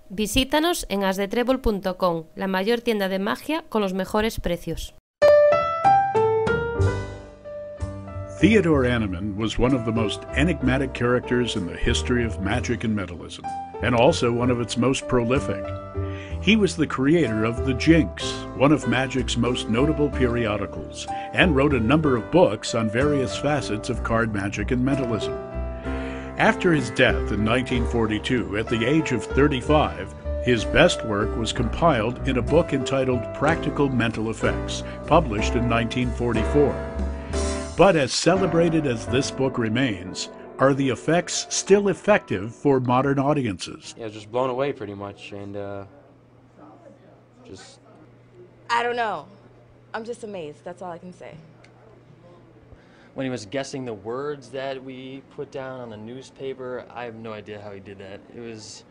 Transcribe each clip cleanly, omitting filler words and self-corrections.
Visítanos en asdetrebol.com, la mayor tienda de magia con los mejores precios. Theodore Annemann was one of the most enigmatic characters in the history of magic and mentalism, and also one of its most prolific. He was the creator of The Jinx, one of magic's most notable periodicals, and wrote a number of books on various facets of card magic and mentalism. After his death in 1942, at the age of 35, his best work was compiled in a book entitled Practical Mental Effects, published in 1944. But as celebrated as this book remains, are the effects still effective for modern audiences? Yeah, just blown away pretty much, and I don't know. I'm just amazed, that's all I can say. When he was guessing the words that we put down on the newspaper, I have no idea how he did that. It was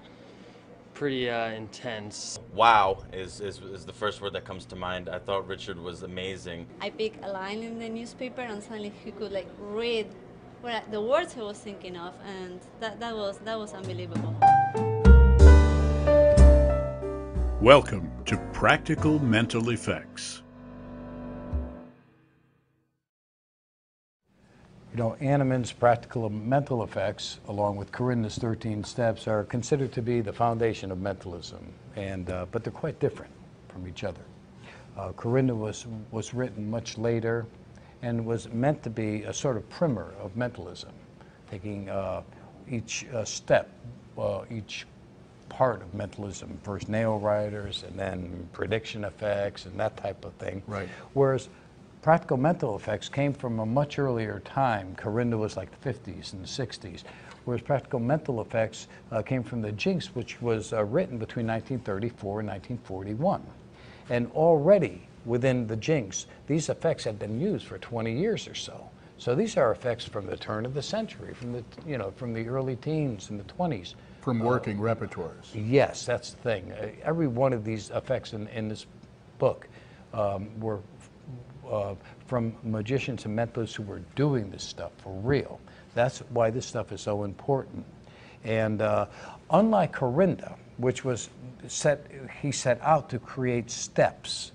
pretty intense. Wow is the first word that comes to mind. I thought Richard was amazing. I picked a line in the newspaper and suddenly he could like read the words I was thinking of, and that was unbelievable. Welcome to Practical Mental Effects. You know, Annemann's practical mental effects, along with Corinda's 13 steps, are considered to be the foundation of mentalism, but they're quite different from each other. Corinda was written much later and was meant to be a sort of primer of mentalism, taking each step, each part of mentalism, first nail writers and then prediction effects and that type of thing. Right. Whereas practical mental effects came from a much earlier time. Corinda was like the 50s and the 60s, whereas practical mental effects came from the Jinx, which was written between 1934 and 1941. And already within the Jinx, these effects had been used for 20 years or so. So these are effects from the turn of the century, from the early teens and the 20s. From working repertoires. Yes, that's the thing. Every one of these effects in this book were from magicians and mentalists who were doing this stuff for real. That's why this stuff is so important. And unlike Corinda, which was he set out to create steps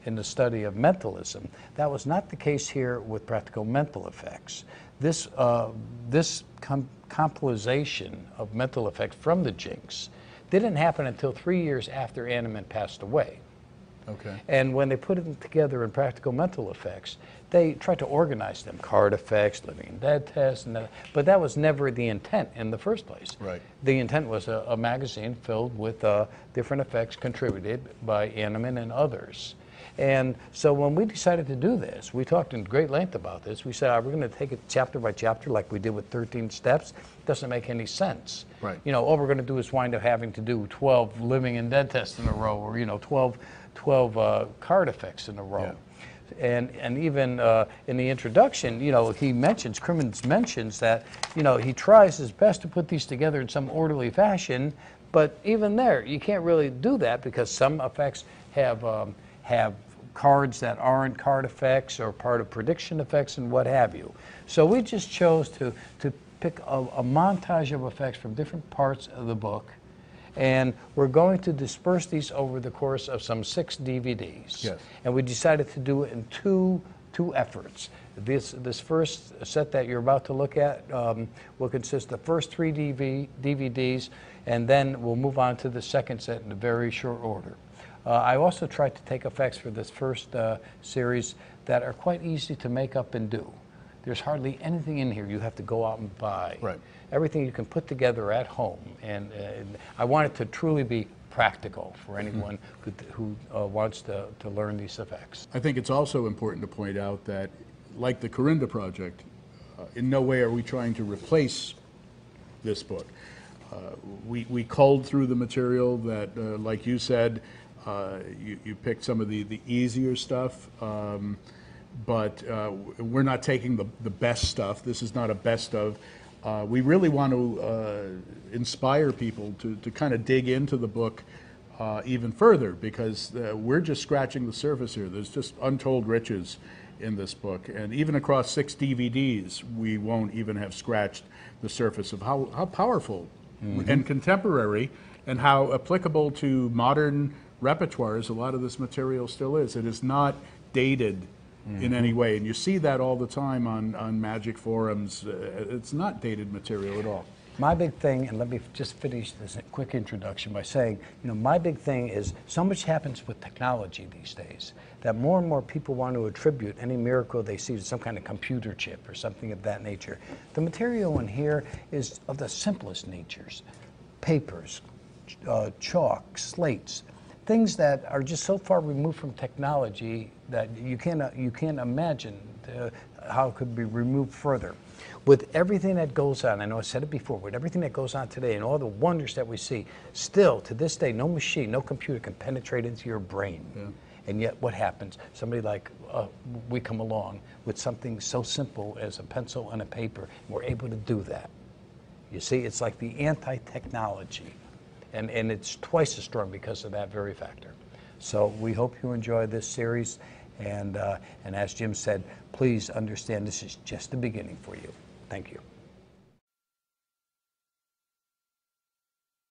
in the study of mentalism, that was not the case here with practical mental effects. This compilation of mental effects from the Jinx didn't happen until 3 years after Annemann passed away. Okay. And when they put them together in practical mental effects, they tried to organize them, card effects, living and dead tests, but that was never the intent in the first place. Right. The intent was a magazine filled with different effects contributed by Annemann and others. And so when we decided to do this, we talked in great length about this. We said, we're going to take it chapter by chapter like we did with 13 steps. It doesn't make any sense. Right. You know, all we're going to do is wind up having to do 12 living and dead tests in a row, or 12 card effects in a row. Yeah. And even in the introduction, Crimmins mentions that, he tries his best to put these together in some orderly fashion, but even there, you can't really do that because some effects have cards that aren't card effects or part of prediction effects and what have you. So we just chose to pick a montage of effects from different parts of the book, and we're going to disperse these over the course of some 6 DVDs. Yes. And we decided to do it in two efforts. This first set that you're about to look at will consist of the first 3 DVDs, and then we'll move on to the second set in a very short order. I also tried to take effects for this first series that are quite easy to make up and do. There's hardly anything in here you have to go out and buy. Right. Everything you can put together at home. And I want it to truly be practical for anyone who wants to learn these effects. I think it's also important to point out that, like the Corinda project, in no way are we trying to replace this book. We culled through the material that, like you said, you picked some of the easier stuff, but we're not taking the best stuff. This is not a best of. We really want to inspire people to kind of dig into the book even further, because we're just scratching the surface here. There's just untold riches in this book, and even across 6 DVDs, we won't even have scratched the surface of how powerful and contemporary and how applicable to modern repertoires a lot of this material still is. It is not dated in any way, and you see that all the time on magic forums. It's not dated material at all. My big thing, and let me just finish this quick introduction by saying, you know, my big thing is so much happens with technology these days that more and more people want to attribute any miracle they see to some kind of computer chip or something of that nature. The material in here is of the simplest natures. Papers, chalk, slates, things that are just so far removed from technology that you can't imagine how it could be removed further. With everything that goes on, I know I said it before, with everything that goes on today and all the wonders that we see, still to this day, no machine, no computer can penetrate into your brain. Yeah. And yet what happens? Somebody like we come along with something so simple as a pencil and a paper, and we're able to do that. You see, it's like the anti-technology, and it's twice as strong because of that very factor. So we hope you enjoy this series, and as Jim said, please understand this is just the beginning for you. Thank you.